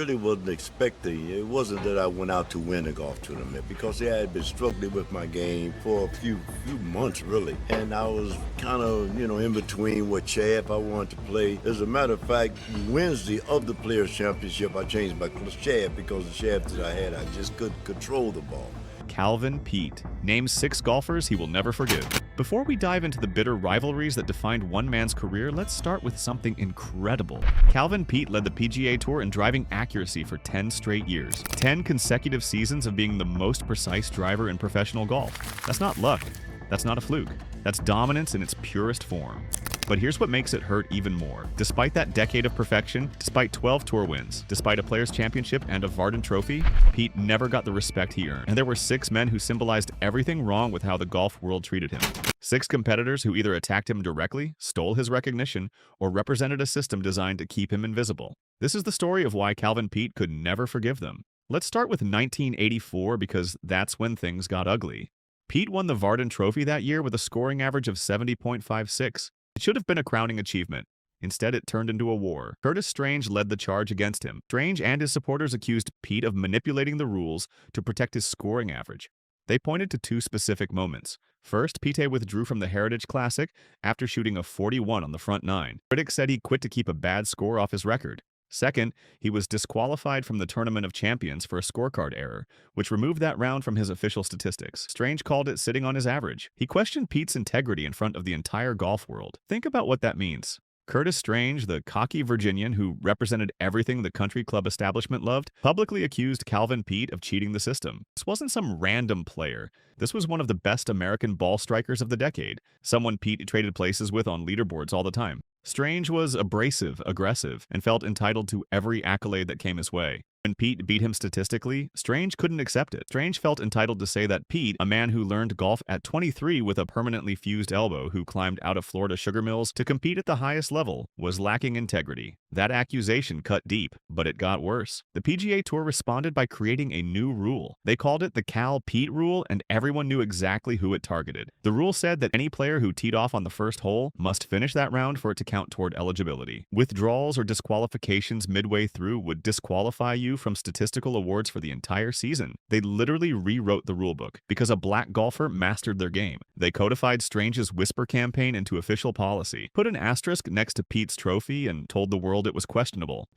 really wasn't expecting. It wasn't that I went out to win a golf tournament because I had been struggling with my game for a few months, really. And I was kind of, in between what shaft I wanted to play. As a matter of fact, Wednesday of the Players' Championship, I changed my shaft because the shaft that I had, I just couldn't control the ball. Calvin Peete names 6 golfers he will never forgive. Before we dive into the bitter rivalries that defined one man's career, let's start with something incredible. Calvin Peete led the PGA Tour in driving accuracy for 10 straight years. 10 consecutive seasons of being the most precise driver in professional golf. That's not luck. That's not a fluke. That's dominance in its purest form. But here's what makes it hurt even more. Despite that decade of perfection, despite 12 tour wins, despite a Players' Championship and a Vardon Trophy, Peete never got the respect he earned. And there were 6 men who symbolized everything wrong with how the golf world treated him. 6 competitors who either attacked him directly, stole his recognition, or represented a system designed to keep him invisible. This is the story of why Calvin Peete could never forgive them. Let's start with 1984 because that's when things got ugly. Peete won the Vardon Trophy that year with a scoring average of 70.56. It should have been a crowning achievement. Instead, it turned into a war. Curtis Strange led the charge against him. Strange and his supporters accused Peete of manipulating the rules to protect his scoring average. They pointed to 2 specific moments. First, Peete withdrew from the Heritage Classic after shooting a 41 on the front 9. Critics said he quit to keep a bad score off his record. Second, he was disqualified from the Tournament of Champions for a scorecard error, which removed that round from his official statistics. Strange called it sitting on his average. He questioned Pete's integrity in front of the entire golf world. Think about what that means. Curtis Strange, the cocky Virginian who represented everything the country club establishment loved, publicly accused Calvin Peete of cheating the system. This wasn't some random player. This was one of the best American ball strikers of the decade, someone Peete traded places with on leaderboards all the time. Strange was abrasive, aggressive, and felt entitled to every accolade that came his way. When Peete beat him statistically, Strange couldn't accept it. Strange felt entitled to say that Peete, a man who learned golf at 23 with a permanently fused elbow who climbed out of Florida sugar mills to compete at the highest level, was lacking integrity. That accusation cut deep, but it got worse. The PGA Tour responded by creating a new rule. They called it the Cal Peete rule, and everyone knew exactly who it targeted. The rule said that any player who teed off on the first hole must finish that round for it to count toward eligibility. Withdrawals or disqualifications midway through would disqualify you from statistical awards for the entire season. They literally rewrote the rulebook because a black golfer mastered their game. They codified Strange's whisper campaign into official policy, put an asterisk next to Pete's trophy, and told the world it was questionable.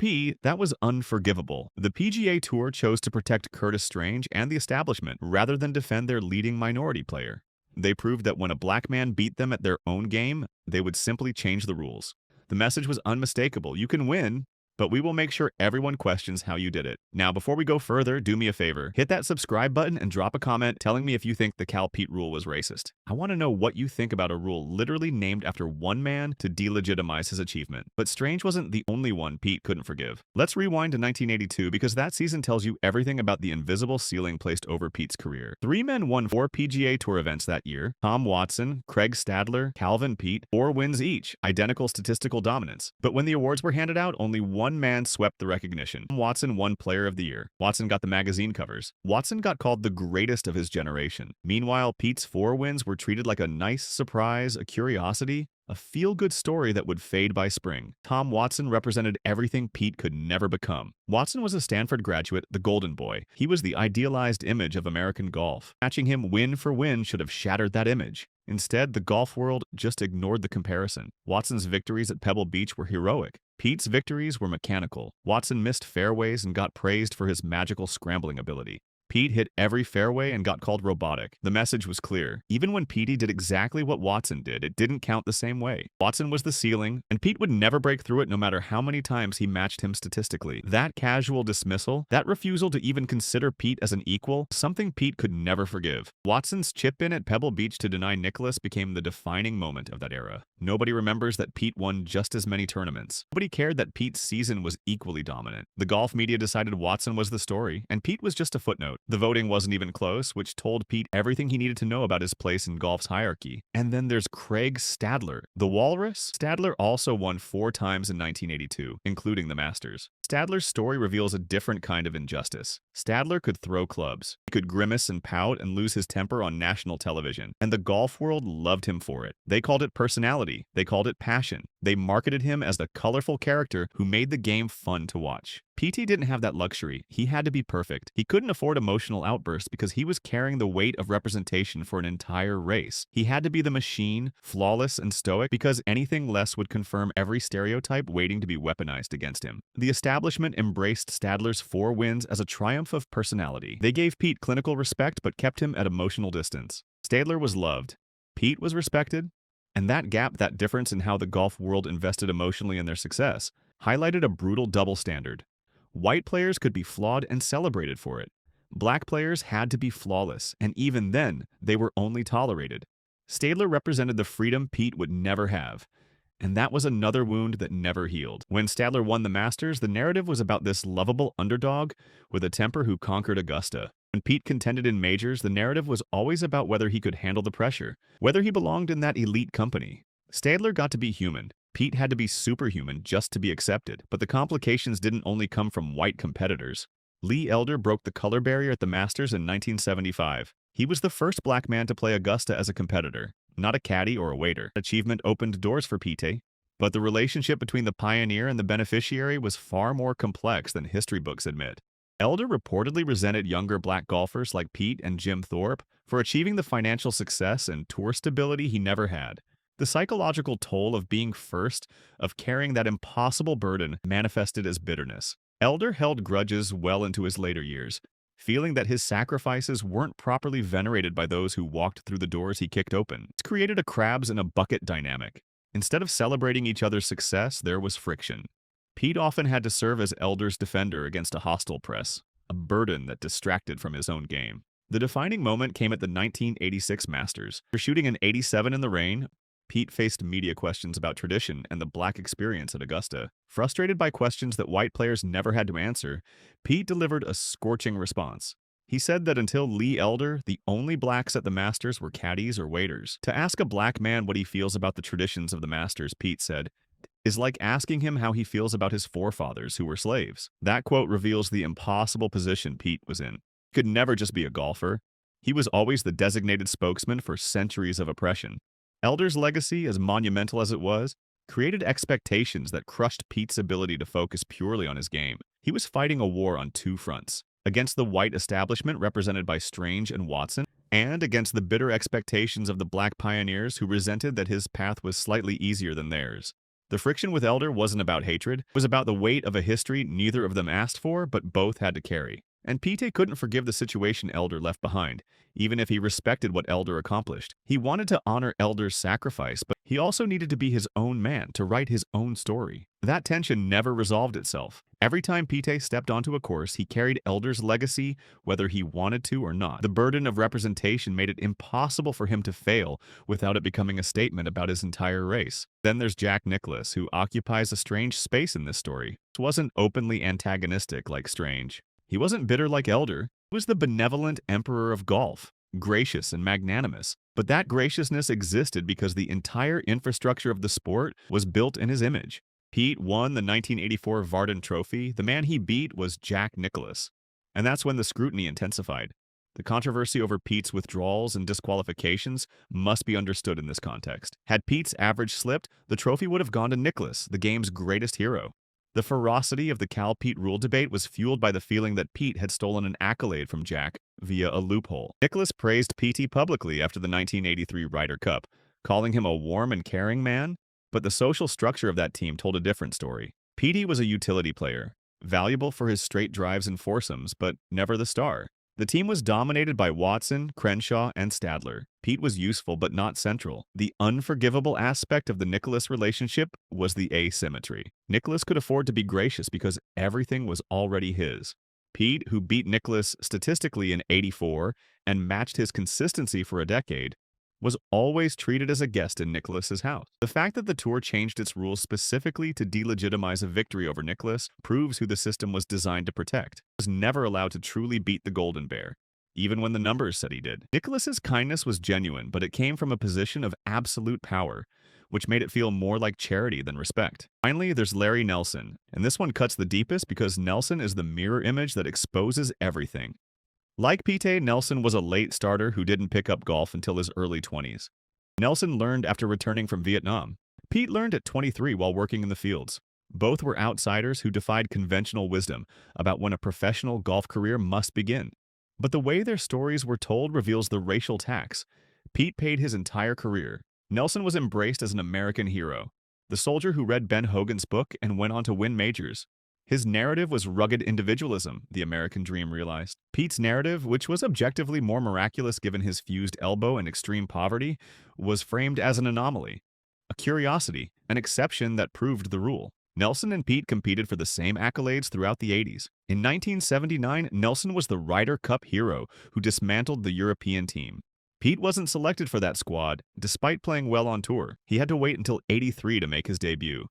That was unforgivable. The PGA Tour chose to protect Curtis Strange and the establishment rather than defend their leading minority player. They proved that when a black man beat them at their own game, they would simply change the rules. The message was unmistakable. You can win, but we will make sure everyone questions how you did it. Now, before we go further, do me a favor. Hit that subscribe button and drop a comment telling me if you think the Cal Peete rule was racist. I want to know what you think about a rule literally named after one man to delegitimize his achievement. But Strange wasn't the only one Peete couldn't forgive. Let's rewind to 1982 because that season tells you everything about the invisible ceiling placed over Pete's career. 3 men won 4 PGA Tour events that year. Tom Watson, Craig Stadler, Calvin Peete, 4 wins each, identical statistical dominance. But when the awards were handed out, only one man swept the recognition. Watson won Player of the Year. Watson got the magazine covers. Watson got called the greatest of his generation. Meanwhile, Pete's 4 wins were treated like a nice surprise, a curiosity, a feel-good story that would fade by spring. Tom Watson represented everything Peete could never become. Watson was a Stanford graduate, the Golden Boy. He was the idealized image of American golf. Matching him win for win should have shattered that image. Instead, the golf world just ignored the comparison. Watson's victories at Pebble Beach were heroic. Pete's victories were mechanical. Watson missed fairways and got praised for his magical scrambling ability. Peete hit every fairway and got called robotic. The message was clear. Even when Peete did exactly what Watson did, it didn't count the same way. Watson was the ceiling, and Peete would never break through it no matter how many times he matched him statistically. That casual dismissal, that refusal to even consider Peete as an equal, something Peete could never forgive. Watson's chip in at Pebble Beach to deny Nicklaus became the defining moment of that era. Nobody remembers that Peete won just as many tournaments. Nobody cared that Pete's season was equally dominant. The golf media decided Watson was the story, and Peete was just a footnote. The voting wasn't even close, which told Peete everything he needed to know about his place in golf's hierarchy. And then there's Craig Stadler. The Walrus? Stadler also won 4 times in 1982, including the Masters. Stadler's story reveals a different kind of injustice. Stadler could throw clubs. He could grimace and pout and lose his temper on national television. And the golf world loved him for it. They called it personality. They called it passion. They marketed him as the colorful character who made the game fun to watch. Peete didn't have that luxury. He had to be perfect. He couldn't afford emotional outbursts because he was carrying the weight of representation for an entire race. He had to be the machine, flawless and stoic, because anything less would confirm every stereotype waiting to be weaponized against him. The establishment embraced Stadler's 4 wins as a triumph of personality. They gave Peete clinical respect but kept him at emotional distance. Stadler was loved. Peete was respected. And that gap, that difference in how the golf world invested emotionally in their success, highlighted a brutal double standard. White players could be flawed and celebrated for it. Black players had to be flawless, and even then, they were only tolerated. Stadler represented the freedom Peete would never have. And that was another wound that never healed. When Stadler won the Masters, the narrative was about this lovable underdog with a temper who conquered Augusta. When Peete contended in majors, the narrative was always about whether he could handle the pressure, whether he belonged in that elite company. Stadler got to be human. Peete had to be superhuman just to be accepted, but the complications didn't only come from white competitors. Lee Elder broke the color barrier at the Masters in 1975. He was the first black man to play Augusta as a competitor, not a caddy or a waiter. Achievement opened doors for Peete, but the relationship between the pioneer and the beneficiary was far more complex than history books admit. Elder reportedly resented younger black golfers like Peete and Jim Thorpe for achieving the financial success and tour stability he never had. The psychological toll of being first, of carrying that impossible burden, manifested as bitterness. Elder held grudges well into his later years, feeling that his sacrifices weren't properly venerated by those who walked through the doors he kicked open. It's created a crabs in a bucket dynamic. Instead of celebrating each other's success, there was friction. Peete often had to serve as Elder's defender against a hostile press, a burden that distracted from his own game. The defining moment came at the 1986 Masters. After shooting an 87 in the rain, Peete faced media questions about tradition and the black experience at Augusta. Frustrated by questions that white players never had to answer, Peete delivered a scorching response. He said that until Lee Elder, the only blacks at the Masters were caddies or waiters. To ask a black man what he feels about the traditions of the Masters, Peete said, is like asking him how he feels about his forefathers who were slaves. That quote reveals the impossible position Peete was in. He could never just be a golfer. He was always the designated spokesman for centuries of oppression. Elder's legacy, as monumental as it was, created expectations that crushed Pete's ability to focus purely on his game. He was fighting a war on 2 fronts, against the white establishment represented by Strange and Watson, and against the bitter expectations of the black pioneers who resented that his path was slightly easier than theirs. The friction with Elder wasn't about hatred, it was about the weight of a history neither of them asked for, but both had to carry. And Peete couldn't forgive the situation Elder left behind, even if he respected what Elder accomplished. He wanted to honor Elder's sacrifice, but he also needed to be his own man, to write his own story. That tension never resolved itself. Every time Peete stepped onto a course, he carried Elder's legacy, whether he wanted to or not. The burden of representation made it impossible for him to fail without it becoming a statement about his entire race. Then there's Jack Nicklaus, who occupies a strange space in this story. He wasn't openly antagonistic like Strange. He wasn't bitter like Elder. He was the benevolent emperor of golf, gracious and magnanimous. But that graciousness existed because the entire infrastructure of the sport was built in his image. Peete won the 1984 Vardon Trophy. The man he beat was Jack Nicklaus. And that's when the scrutiny intensified. The controversy over Pete's withdrawals and disqualifications must be understood in this context. Had Pete's average slipped, the trophy would have gone to Nicklaus, the game's greatest hero. The ferocity of the Cal Peete rule debate was fueled by the feeling that Peete had stolen an accolade from Jack via a loophole. Nicklaus praised Peete publicly after the 1983 Ryder Cup, calling him a warm and caring man, but the social structure of that team told a different story. Peete was a utility player, valuable for his straight drives and foursomes, but never the star. The team was dominated by Watson, Crenshaw, and Stadler. Peete was useful but not central. The unforgivable aspect of the Nicklaus relationship was the asymmetry. Nicklaus could afford to be gracious because everything was already his. Peete, who beat Nicklaus statistically in '84 and matched his consistency for a decade, was always treated as a guest in Nicklaus's house. The fact that the tour changed its rules specifically to delegitimize a victory over Nicklaus proves who the system was designed to protect. He was never allowed to truly beat the Golden Bear, even when the numbers said he did. Nicklaus's kindness was genuine, but it came from a position of absolute power, which made it feel more like charity than respect. Finally, there's Larry Nelson, and this one cuts the deepest because Nelson is the mirror image that exposes everything. Like Peete, Nelson was a late starter who didn't pick up golf until his early 20s. Nelson learned after returning from Vietnam. Peete learned at 23 while working in the fields. Both were outsiders who defied conventional wisdom about when a professional golf career must begin. But the way their stories were told reveals the racial tax. Pete paid his entire career. Nelson was embraced as an American hero, the soldier who read Ben Hogan's book and went on to win majors. His narrative was rugged individualism, the American dream realized. Pete's narrative, which was objectively more miraculous given his fused elbow and extreme poverty, was framed as an anomaly, a curiosity, an exception that proved the rule. Nelson and Pete competed for the same accolades throughout the 80s. In 1979, Nelson was the Ryder Cup hero who dismantled the European team. Pete wasn't selected for that squad, despite playing well on tour. He had to wait until '83 to make his debut.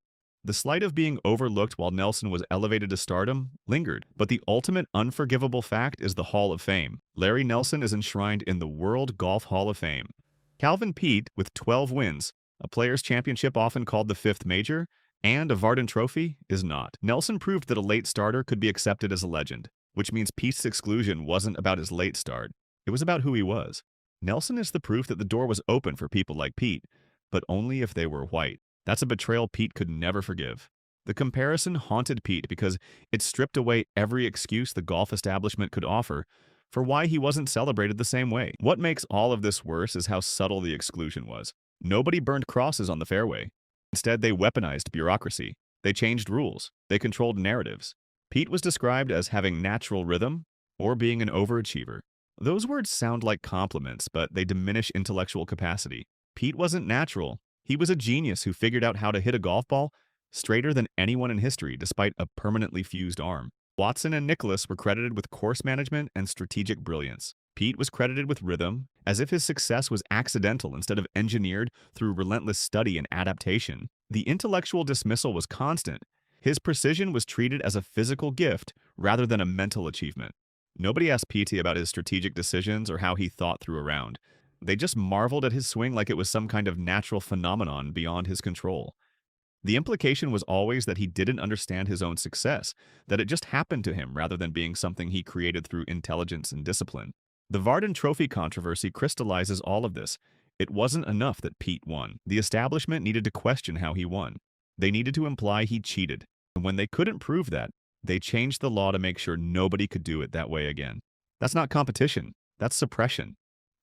The slight of being overlooked while Nelson was elevated to stardom lingered, but the ultimate unforgivable fact is the Hall of Fame. Larry Nelson is enshrined in the World Golf Hall of Fame. Calvin Peete, with 12 wins, a Players' Championship often called the fifth major, and a Vardon Trophy, is not. Nelson proved that a late starter could be accepted as a legend, which means Pete's exclusion wasn't about his late start. It was about who he was. Nelson is the proof that the door was open for people like Pete, but only if they were white. That's a betrayal Pete could never forgive. The comparison haunted Pete because it stripped away every excuse the golf establishment could offer for why he wasn't celebrated the same way. What makes all of this worse is how subtle the exclusion was. Nobody burned crosses on the fairway. Instead, they weaponized bureaucracy. They changed rules. They controlled narratives. Pete was described as having natural rhythm or being an overachiever. Those words sound like compliments, but they diminish intellectual capacity. Pete wasn't natural. He was a genius who figured out how to hit a golf ball straighter than anyone in history despite a permanently fused arm. Watson and Nicklaus were credited with course management and strategic brilliance. Pete was credited with rhythm, as if his success was accidental instead of engineered through relentless study and adaptation. The intellectual dismissal was constant. His precision was treated as a physical gift rather than a mental achievement. Nobody asked Pete about his strategic decisions or how he thought through a round. They just marveled at his swing like it was some kind of natural phenomenon beyond his control. The implication was always that he didn't understand his own success, that it just happened to him rather than being something he created through intelligence and discipline. The Vardon Trophy controversy crystallizes all of this. It wasn't enough that Pete won. The establishment needed to question how he won. They needed to imply he cheated. And when they couldn't prove that, they changed the law to make sure nobody could do it that way again. That's not competition. That's suppression.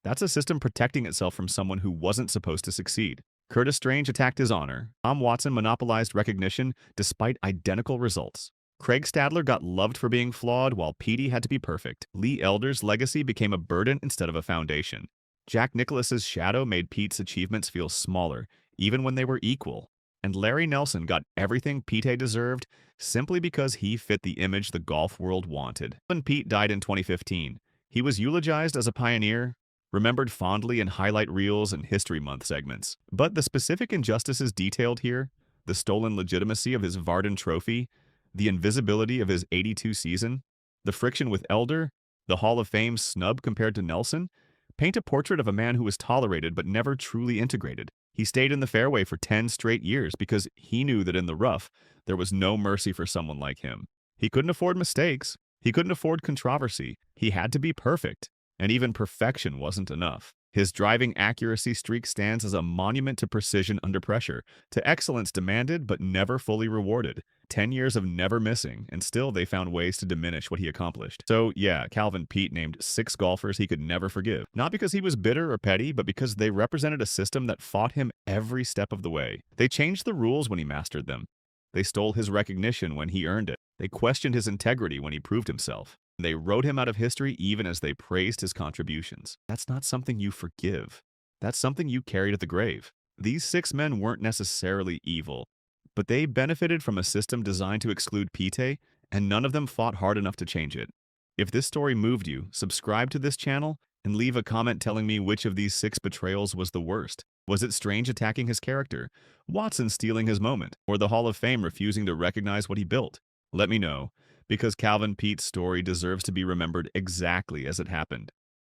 That's a system protecting itself from someone who wasn't supposed to succeed. Curtis Strange attacked his honor. Tom Watson monopolized recognition despite identical results. Craig Stadler got loved for being flawed while Petey had to be perfect. Lee Elder's legacy became a burden instead of a foundation. Jack Nicklaus's shadow made Pete's achievements feel smaller, even when they were equal. And Larry Nelson got everything Pete deserved simply because he fit the image the golf world wanted. When Pete died in 2015, he was eulogized as a pioneer, remembered fondly in highlight reels and History Month segments. But the specific injustices detailed here, the stolen legitimacy of his Vardon Trophy, the invisibility of his '82 season, the friction with Elder, the Hall of Fame snub compared to Nelson, paint a portrait of a man who was tolerated but never truly integrated. He stayed in the fairway for 10 straight years because he knew that in the rough, there was no mercy for someone like him. He couldn't afford mistakes. He couldn't afford controversy. He had to be perfect. And even perfection wasn't enough. His driving accuracy streak stands as a monument to precision under pressure, to excellence demanded but never fully rewarded. 10 years of never missing, and still they found ways to diminish what he accomplished. So yeah, Calvin Peete named 6 golfers he could never forgive. Not because he was bitter or petty, but because they represented a system that fought him every step of the way. They changed the rules when he mastered them. They stole his recognition when he earned it. They questioned his integrity when he proved himself. They wrote him out of history even as they praised his contributions. That's not something you forgive. That's something you carry to the grave. These 6 men weren't necessarily evil, but they benefited from a system designed to exclude Peete, and none of them fought hard enough to change it. If this story moved you, subscribe to this channel and leave a comment telling me which of these 6 betrayals was the worst. Was it Strange attacking his character, Watson stealing his moment, or the Hall of Fame refusing to recognize what he built? Let me know, because Calvin Peete's story deserves to be remembered exactly as it happened.